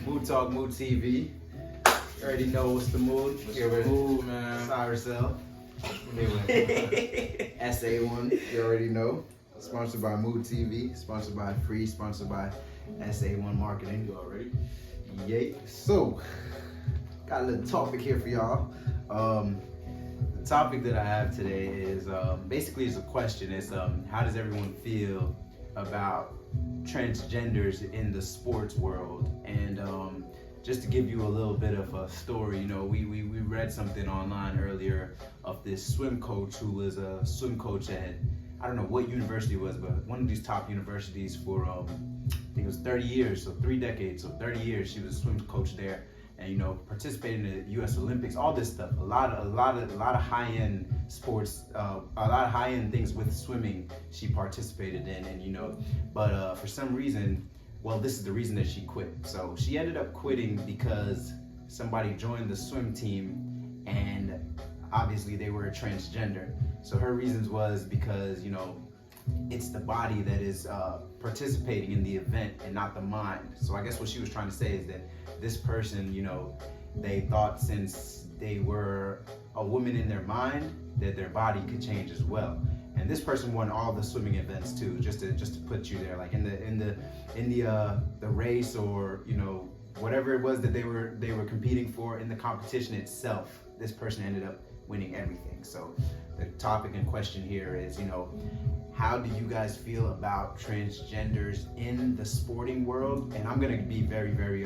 Mood Talk, Mood TV. You already know what's the mood. Here with Mood, man. Cyrusel. SA1, you already know. Sponsored by Mood TV, sponsored by Free, sponsored by SA1 Marketing. You already? Yay. So, got a little topic here for y'all. The topic that I have today is basically is a question. It's how does everyone feel about transgenders in the sports world? And just to give you a little bit of a story, you know, we read something online earlier of this swim coach who was a swim coach at, I don't know what university it was, but one of these top universities for, I think it was 30 years, so 3 decades, so 30 years she was a swim coach there. And you know, participated in the U.S. Olympics, all this stuff, a lot of high-end sports, a lot of high-end things with swimming she participated in, and you know, but for some reason, well, this is the reason that she quit. So she ended up quitting because somebody joined the swim team, and obviously they were a transgender. So her reasons was because, you know, it's the body that is participating in the event and not the mind. So I guess what she was trying to say is that this person, you know, they thought since they were a woman in their mind that their body could change as well. And this person won all the swimming events too, just to put you there, like in the race, or you know, whatever it was that they were competing for in the competition itself. This person ended up winning everything. So the topic in question here is, you know, how do you guys feel about transgenders in the sporting world? And I'm gonna be very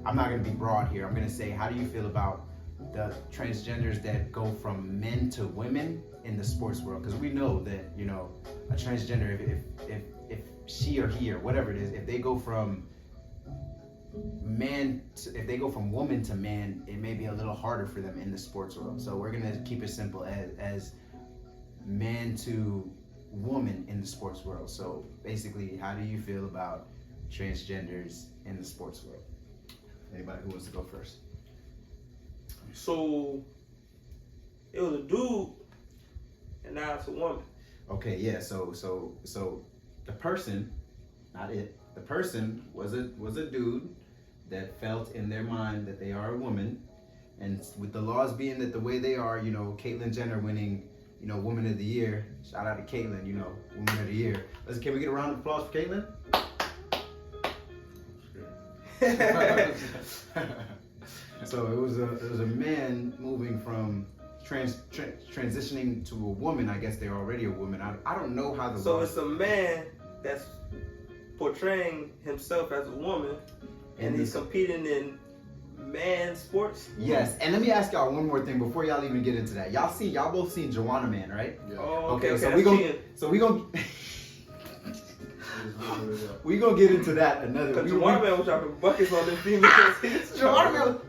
I'm not gonna be broad here. I'm gonna say, how do you feel about the transgenders that go from men to women in the sports world? Because we know that, you know, a transgender, if she or he or whatever it is, if they go from if they go from woman to man, it may be a little harder for them in the sports world. So we're gonna keep it simple as man to woman in the sports world. So basically, how do you feel about transgenders in the sports world? Anybody who wants to go first? So it was a dude, and now it's a woman. Okay, yeah. So the person, not it. The person was a dude that felt in their mind that they are a woman, and with the laws being that the way they are, you know, Caitlyn Jenner winning, you know, Woman of the Year. Shout out to Caitlyn, you know, Woman of the Year. Can we get a round of applause for Caitlyn? So it was a man moving from transitioning to a woman. I guess they're already a woman. I don't know how the so it's a man that's portraying himself as a woman, and he's competing in man sports. Yes, and let me ask y'all one more thing before y'all even get into that. Y'all both seen Joanna Man, right? Yeah. Oh, okay. So we gonna we gonna get into that another. Joanna Man was dropping buckets on them females. Joanna Man.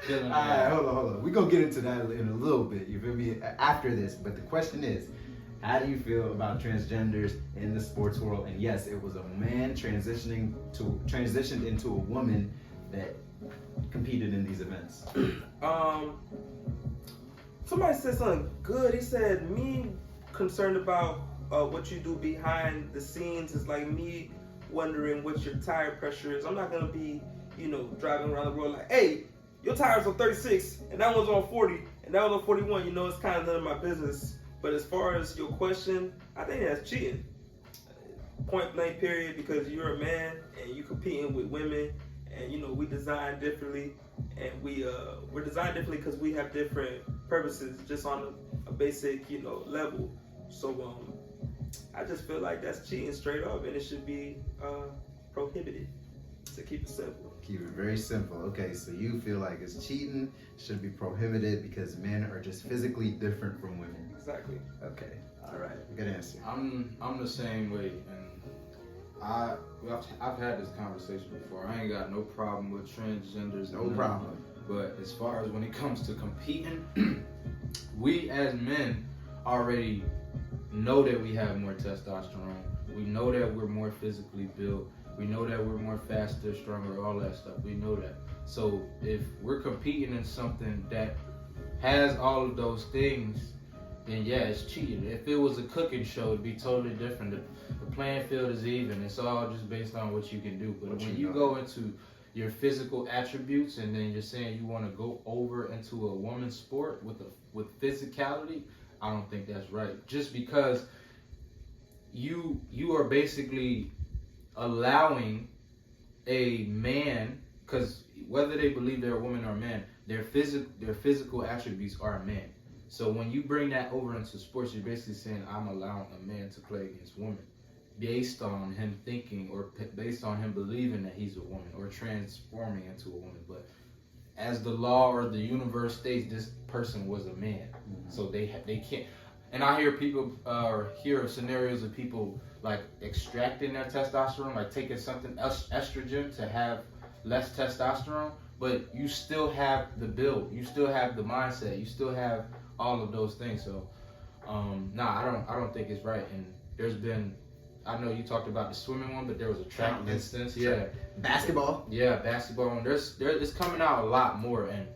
Alright, hold on. We're gonna get into that in a little bit, you feel me, after this. But the question is, how do you feel about transgenders in the sports world? And yes, it was a man transitioned into a woman that competed in these events. Somebody said something good. He said, me concerned about what you do behind the scenes is like me wondering what your tire pressure is. I'm not gonna be, you know, driving around the world like, hey, your tire's on 36 and that one's on 40 and that one's on 41. You know, it's kind of none of my business. But as far as your question, I think that's cheating. Point blank period, because you're a man and you competing with women, and you know, we design differently, and we're designed differently because we have different purposes just on a basic, you know, level. So I just feel like that's cheating straight up, and it should be prohibited, to keep it simple. Keep it very simple. Okay, so you feel like it's cheating, should be prohibited because men are just physically different from women. Exactly. Okay. All right. Good answer. I'm the same way, and I've had this conversation before. I ain't got no problem with transgenders. No problem. But as far as when it comes to competing, we as men already know that we have more testosterone. We know that we're more physically built. We know that we're more faster, stronger, all that stuff. We know that. So if we're competing in something that has all of those things, then yeah, it's cheating. If it was a cooking show, it'd be totally different. The playing field is even. It's all just based on what you can do. But when you go into your physical attributes, and then you're saying you want to go over into a woman's sport with physicality. I don't think that's right. Just because you are basically allowing a man, because whether they believe they're a woman or a man, their physical attributes are a man. So when you bring that over into sports, you're basically saying I'm allowing a man to play against women, based on him thinking or based on him believing that he's a woman or transforming into a woman. But as the law or the universe states, this person was a man. So they can't. And I hear people hear scenarios of people like extracting their testosterone, like taking something estrogen to have less testosterone, but you still have the build, you still have the mindset, you still have all of those things. So I don't think it's right. And there's been, I know you talked about the swimming one, but there was a track instance. Yeah. Basketball. Yeah, basketball. And it's coming out a lot more, and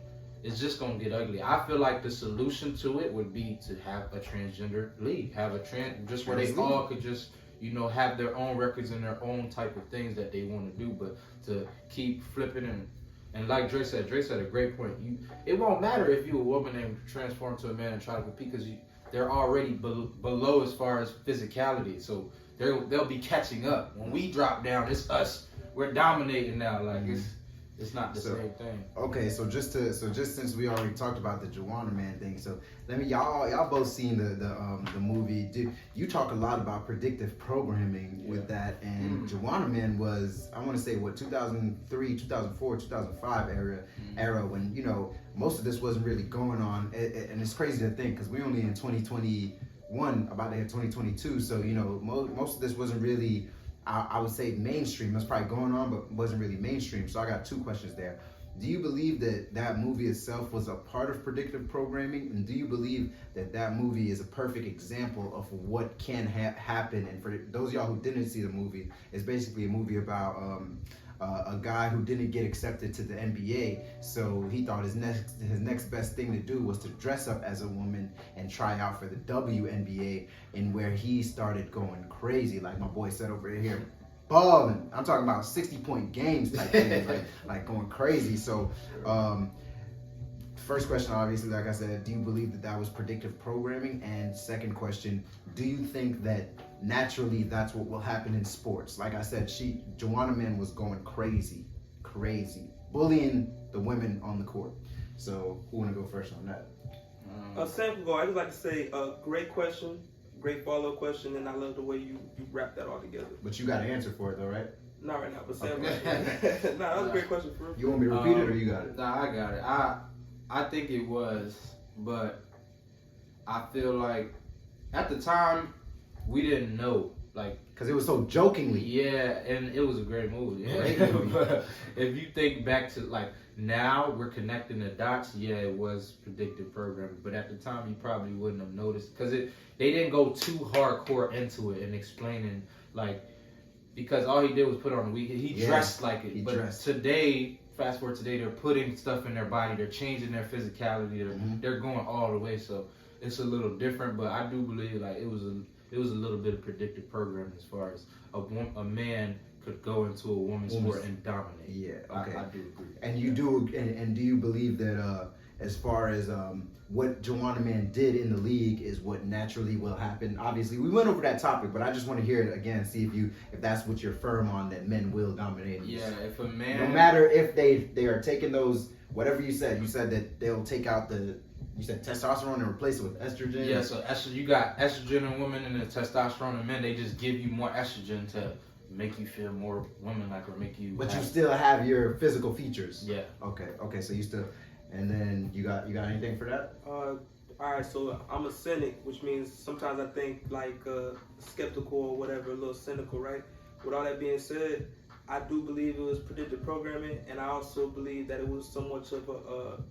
it's just gonna get ugly. I feel like the solution to it would be to have a transgender league, have a just where they all could just, have their own records and their own type of things that they want to do. But to keep flipping and like Dre said a great point. It won't matter if you're a woman and transform to a man and try to compete, because they're already below as far as physicality. So they'll be catching up. When we drop down, it's us. We're dominating now. Like it's not the same thing. Okay, so just since we already talked about the Joanna Man thing, so let me y'all both seen the movie. Dude, you talk a lot about predictive programming with that, and Joanna Man was, I want to say, what, 2003, 2004, 2005 era when most of this wasn't really going on, and it's crazy to think because we only in 2021, about to hit 2022, so most of this wasn't really, I would say, mainstream. That's probably going on, but wasn't really mainstream. So I got two questions there. Do you believe that movie itself was a part of predictive programming? And do you believe that movie is a perfect example of what can happen? And for those of y'all who didn't see the movie, it's basically a movie about a guy who didn't get accepted to the NBA, so he thought his next best thing to do was to dress up as a woman and try out for the WNBA, and where he started going crazy, like my boy said over here, balling. I'm talking about 60-point games type thing, like going crazy. So first question, obviously, like I said, do you believe that was predictive programming? And second question, do you think that naturally that's what will happen in sports? Like I said, Joanna Man was going crazy, bullying the women on the court. So who want to go first on that? Sam, go. I would like to say, great question, great follow-up question, and I love the way you wrap that all together. But you got an answer for it though, right? Not right now, but Sam. That was a great question for real. You want me to repeat it or you got it? Nah, I got it. I think it was, but I feel like at the time we didn't know, like, because it was so jokingly. Yeah, and it was a great movie. But if you think back to like now, we're connecting the dots. Yeah, it was predictive programming, but at the time you probably wouldn't have noticed because they didn't go too hardcore into it and explaining, like, because all he did was put on a wig. He dressed like it. Today, fast forward today, they're putting stuff in their body. They're changing their physicality. They're going all the way. So it's a little different, but I do believe like it was a little bit of predictive programming as far as a man could go into a woman's sport and dominate. Yeah, okay. I do agree. And you do, and do you believe that as far as what Joanna Man did in the league is what naturally will happen? Obviously, we went over that topic, but I just want to hear it again, see if that's what you're firm on, that men will dominate. Yeah, if a man, no matter if they are taking those, whatever you said that they'll take out you said testosterone and replace it with estrogen. Yeah, so you got estrogen in women and the testosterone in men. They just give you more estrogen to make you feel more woman-like or make you. But you still have your physical features. Yeah. Okay. So you still, and then you got anything for that? All right. So I'm a cynic, which means sometimes I think like skeptical or whatever, a little cynical, right? With all that being said, I do believe it was predictive programming, and I also believe that it was somewhat of a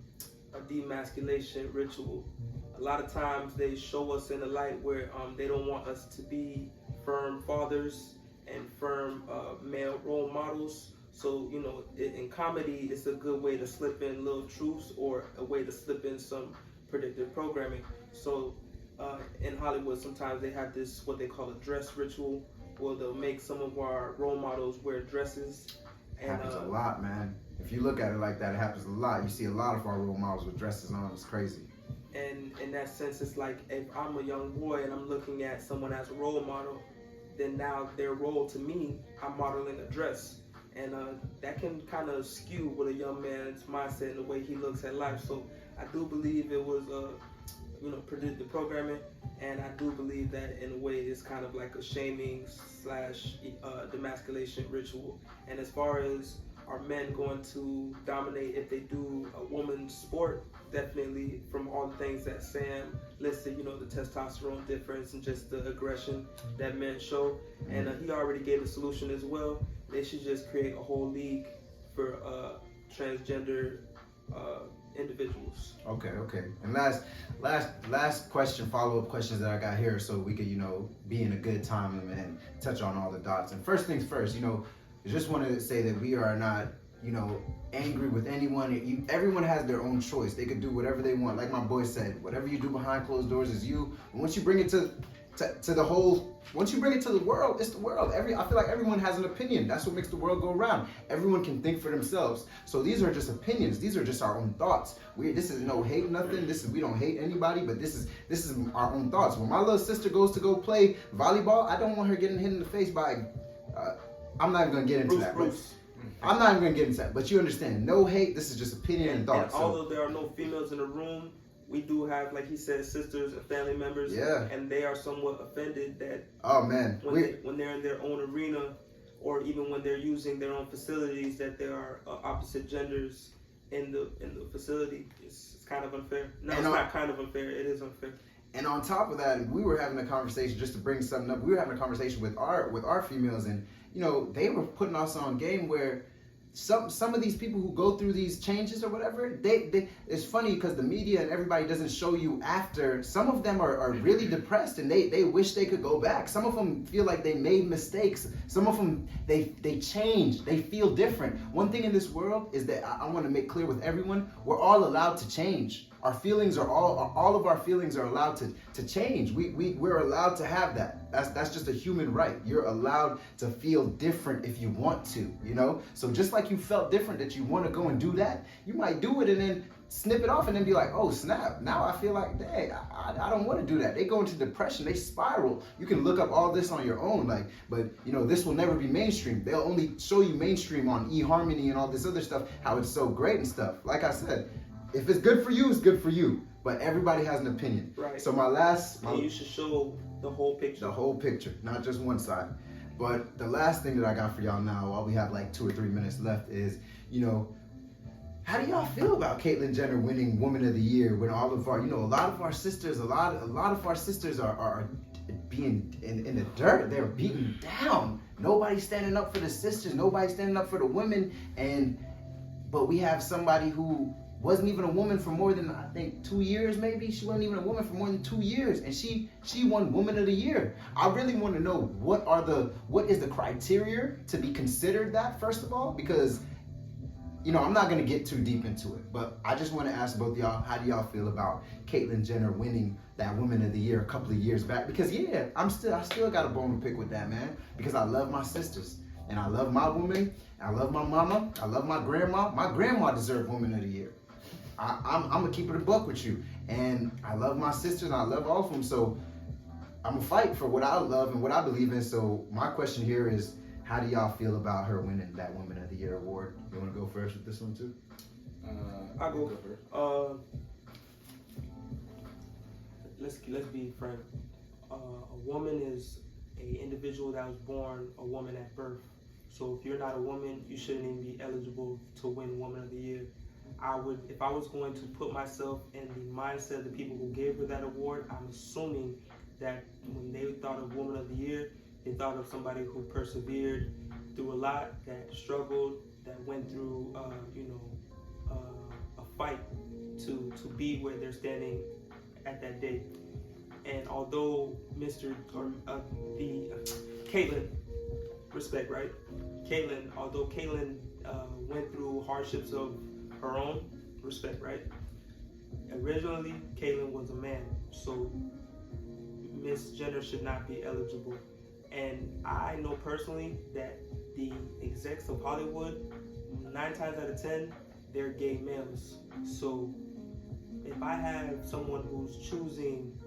demasculation ritual. A lot of times they show us in the light where they don't want us to be firm fathers and firm male role models. So, in comedy, it's a good way to slip in little truths or a way to slip in some predictive programming. So in Hollywood, sometimes they have this, what they call a dress ritual, where they'll make some of our role models wear dresses, It happens a lot, man. If you look at it like that, it happens a lot. You see a lot of our role models with dresses on. It's crazy. And in that sense, it's like if I'm a young boy and I'm looking at someone as a role model, then now their role to me, I'm modeling a dress. And that can kind of skew with a young man's mindset and the way he looks at life. So I do believe it was, predictive programming, and I do believe that in a way it's kind of like a shaming / demasculation ritual. And as far as are men going to dominate if they do a woman's sport, definitely from all the things that Sam listed, the testosterone difference and just the aggression that men show. And he already gave a solution as well. They should just create a whole league for transgender individuals. Okay. And last question, follow-up questions that I got here, so we could, be in a good time and touch on all the dots. And first things first, I just want to say that we are not, angry with anyone. Everyone has their own choice. They could do whatever they want. Like my boy said, whatever you do behind closed doors is you. And once you bring it to once you bring it to the world, it's the world. I feel like everyone has an opinion. That's what makes the world go around. Everyone can think for themselves. So these are just opinions. These are just our own thoughts. This is no hate, nothing. We don't hate anybody, but this is our own thoughts. When my little sister goes to go play volleyball, I don't want her getting hit in the face by. I'm not even gonna get into that. Bruce. I'm not even gonna get into that. But you understand, no hate. This is just opinion and thoughts. And although there are no females in the room, we do have, like he said, sisters and family members. Yeah. And they are somewhat offended that. Oh man. When they're in their own arena, or even when they're using their own facilities, that there are opposite genders in the facility. It's kind of unfair. No, it's not kind of unfair. It is unfair. And on top of that, we were having a conversation, just to bring something up. We were having a conversation with our females, and they were putting us on game where some of these people who go through these changes or whatever, they it's funny because the media and everybody doesn't show you after. Some of them are really depressed and they wish they could go back. Some of them feel like they made mistakes. Some of them they changed. They feel different. One thing in this world is that I want to make clear with everyone: we're all allowed to change. Our feelings are all of our feelings are allowed to change. We're allowed to have that. That's just a human right. You're allowed to feel different if you want to, So just like you felt different that you want to go and do that, you might do it and then snip it off and then be like, oh snap, now I feel like, dang, I don't want to do that. They go into depression, they spiral. You can look up all this on your own, but this will never be mainstream. They'll only show you mainstream on eHarmony and all this other stuff, how it's so great and stuff. Like I said, if it's good for you, it's good for you. But everybody has an opinion. Right. So you should show the whole picture. The whole picture, not just one side. But the last thing that I got for y'all now, while we have like 2 or 3 minutes left, is, how do y'all feel about Caitlyn Jenner winning Woman of the Year when all of our, a lot of our sisters, a lot of our sisters are being in the dirt. They're beaten down. Nobody's standing up for the sisters. Nobody's standing up for the women. But we have somebody who wasn't even a woman for more than, I think, 2 years maybe. She wasn't even a woman for more than 2 years, and she won Woman of the Year. I really want to know what is the criteria to be considered that, first of all, because I'm not gonna get too deep into it, but I just want to ask both of y'all, how do y'all feel about Caitlyn Jenner winning that Woman of the Year a couple of years back? Because I still got a bone to pick with that, man, because I love my sisters. And I love my woman, I love my mama, I love my grandma. My grandma deserved Woman of the Year. I'm gonna keep it a buck with you. And I love my sisters and I love all of them. So I'm gonna fight for what I love and what I believe in. So my question here is, how do y'all feel about her winning that Woman of the Year award? You wanna go first with this one too? I'll go first. Let's be frank. A woman is an individual that was born a woman at birth. So if you're not a woman, you shouldn't even be eligible to win Woman of the Year. If I was going to put myself in the mindset of the people who gave her that award, I'm assuming that when they thought of Woman of the Year, they thought of somebody who persevered through a lot, that struggled, that went through, a fight to be where they're standing at that day. And although Caitlyn, respect, right? Although Caitlyn went through hardships of her own, respect, right? Originally, Caitlyn was a man, so Miss Jenner should not be eligible. And I know personally that the execs of Hollywood 9 times out of 10, they're gay males. So if I have someone who's choosing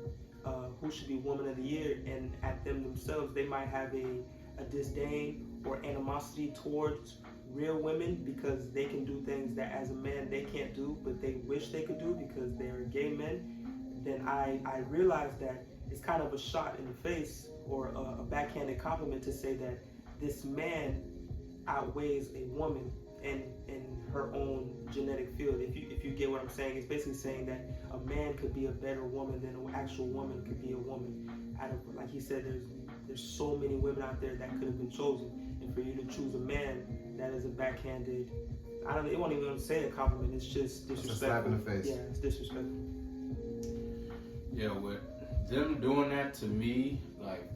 who should be Woman of the Year, and at them themselves, they might have a disdain or animosity towards real women because they can do things that as a man they can't do, but they wish they could do because they're gay men, then I realize that it's kind of a shot in the face or a backhanded compliment to say that this man outweighs a woman in her own genetic field. If you get what I'm saying, it's basically saying that a man could be a better woman than an actual woman could be a woman. Out of, like he said, there's so many women out there that could have been chosen, and for you to choose a man, that is a backhanded. It won't even say a compliment. It's just disrespectful. It's a slap in the face. Yeah, it's disrespectful. Yeah, with them doing that to me, like,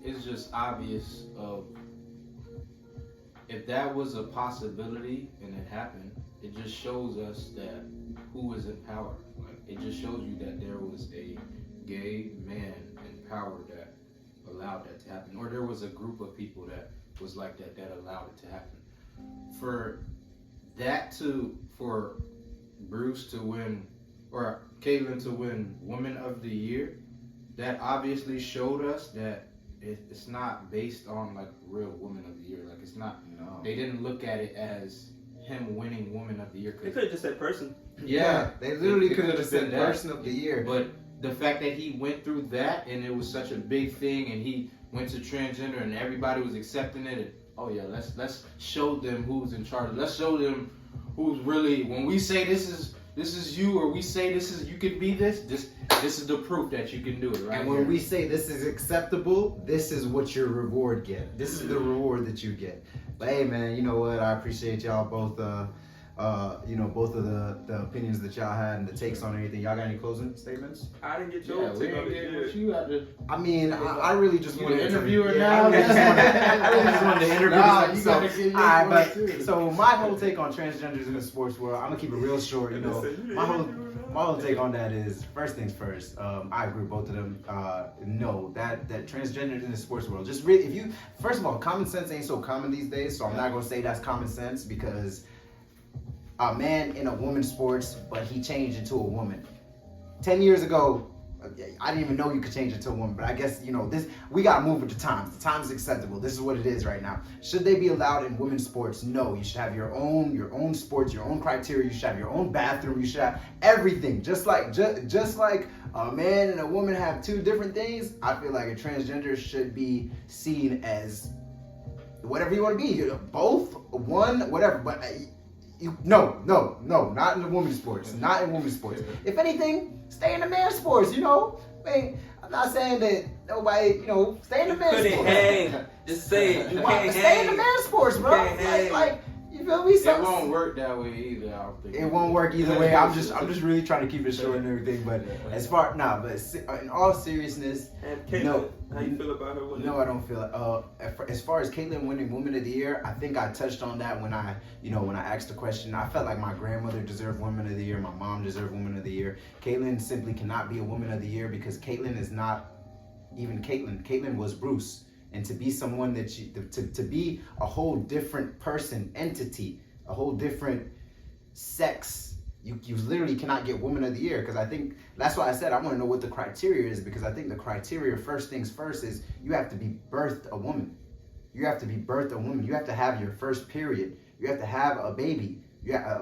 it's just obvious of, if that was a possibility and it happened, it just shows us that who is in power. Like, it just shows you that there was a gay man in power that allowed that to happen, or there was a group of people that was like that allowed it to happen. For Bruce to win, or Caitlyn to win Woman of the Year, that obviously showed us that it's not based on like real Woman of the Year. Like, it's not. No. They didn't look at it as him winning Woman of the Year. They could have just said person. Yeah, they literally it could have just said that. Person of the Year. But the fact that he went through that and it was such a big thing, and he went to transgender and everybody was accepting it. And, oh yeah, let's show them who's in charge. Let's show them who's really. When we say this is you, or we say you can be this is the proof that you can do it, right? And when we say this is acceptable, this is what your reward get. This is the reward that you get. But hey, man, you know what? I appreciate y'all both. Both of the opinions that y'all had and the takes on anything. Y'all got any closing statements? I didn't get Yeah, your we ain't getting what you got to. I mean, I really just You wanted the to interviewer yeah, now? I really just wanted to interview Nah, this you gotta episode. get your Alright, voice, but too. so my whole take on transgenders in the sports world, I'm gonna keep it real short. You know, my whole take on that is, first things first. I agree with both of them. No, that transgenders in the sports world, just really, first of all, common sense ain't so common these days. So I'm not gonna say that's common sense, because a man in a woman's sports, but he changed into a woman. 10 years ago, I didn't even know you could change into a woman, but I guess, we gotta move with the times. The times is acceptable. This is what it is right now. Should they be allowed in women's sports? No, you should have your own sports, your own criteria. You should have your own bathroom. You should have everything. Just like a man and a woman have two different things, I feel like a transgender should be seen as whatever you want to be. Both, one, whatever, but no, not in the women's sports. Not in women's sports. If anything, stay in the men's sports, I'm not saying that nobody, stay in the men's sports. Hang. Just say it. You can't Stay hang. in the men's sports, bro. Like, you feel me? It won't work that way either. I don't think it won't work either way. I'm just really trying to keep it short and everything. But in all seriousness, And Caitlyn, no. how you feel about her winning? No, I don't feel it. As far as Caitlyn winning Woman of the Year, I think I touched on that when I asked the question. I felt like my grandmother deserved Woman of the Year. My mom deserved Woman of the Year. Caitlyn simply cannot be a Woman of the Year because Caitlyn is not even Caitlyn. Caitlyn was Bruce. And to be someone that to be a whole different person, entity, a whole different sex, you literally cannot get Woman of the Year, because I think that's why I said I want to know what the criteria is, because I think the criteria, first things first, is you have to be birthed a woman. You have to be birthed a woman. You have to have your first period. You have to have a baby.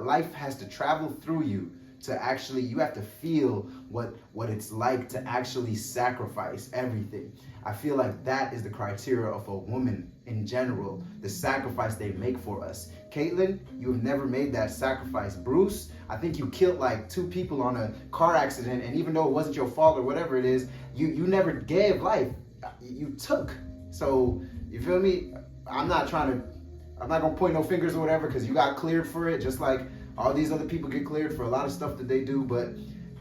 Life has to travel through you to actually, you have to feel what it's like to actually sacrifice everything. I feel like that is the criteria of a woman in general, the sacrifice they make for us. Caitlyn, you have never made that sacrifice. Bruce, I think you killed like 2 people on a car accident, and even though it wasn't your fault or whatever it is, you never gave life. You took. So, you feel me? I'm not gonna point no fingers or whatever, because you got cleared for it, just like all these other people get cleared for a lot of stuff that they do. But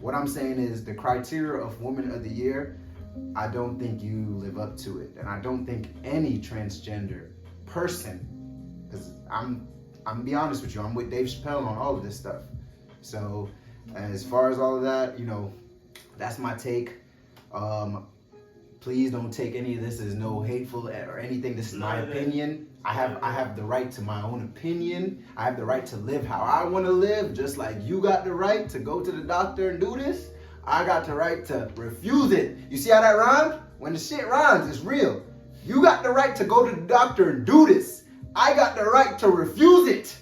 what I'm saying is the criteria of Woman of the Year, I don't think you live up to it. And I don't think any transgender person, because I'm gonna be honest with you, I'm with Dave Chappelle on all of this stuff. So as far as all of that, that's my take. Please don't take any of this as no hateful or anything. This is my opinion. I have the right to my own opinion. I have the right to live how I want to live, just like you got the right to go to the doctor and do this. I got the right to refuse it. You see how that rhymed? When the shit rhymes, it's real. You got the right to go to the doctor and do this. I got the right to refuse it.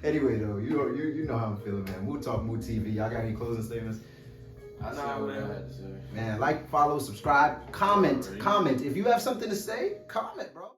Anyway, though, you know how I'm feeling, man. Mood Talk, Mood TV. Y'all got any closing statements? I said what I had to say. Man, like, follow, subscribe, comment. If you have something to say, comment, bro.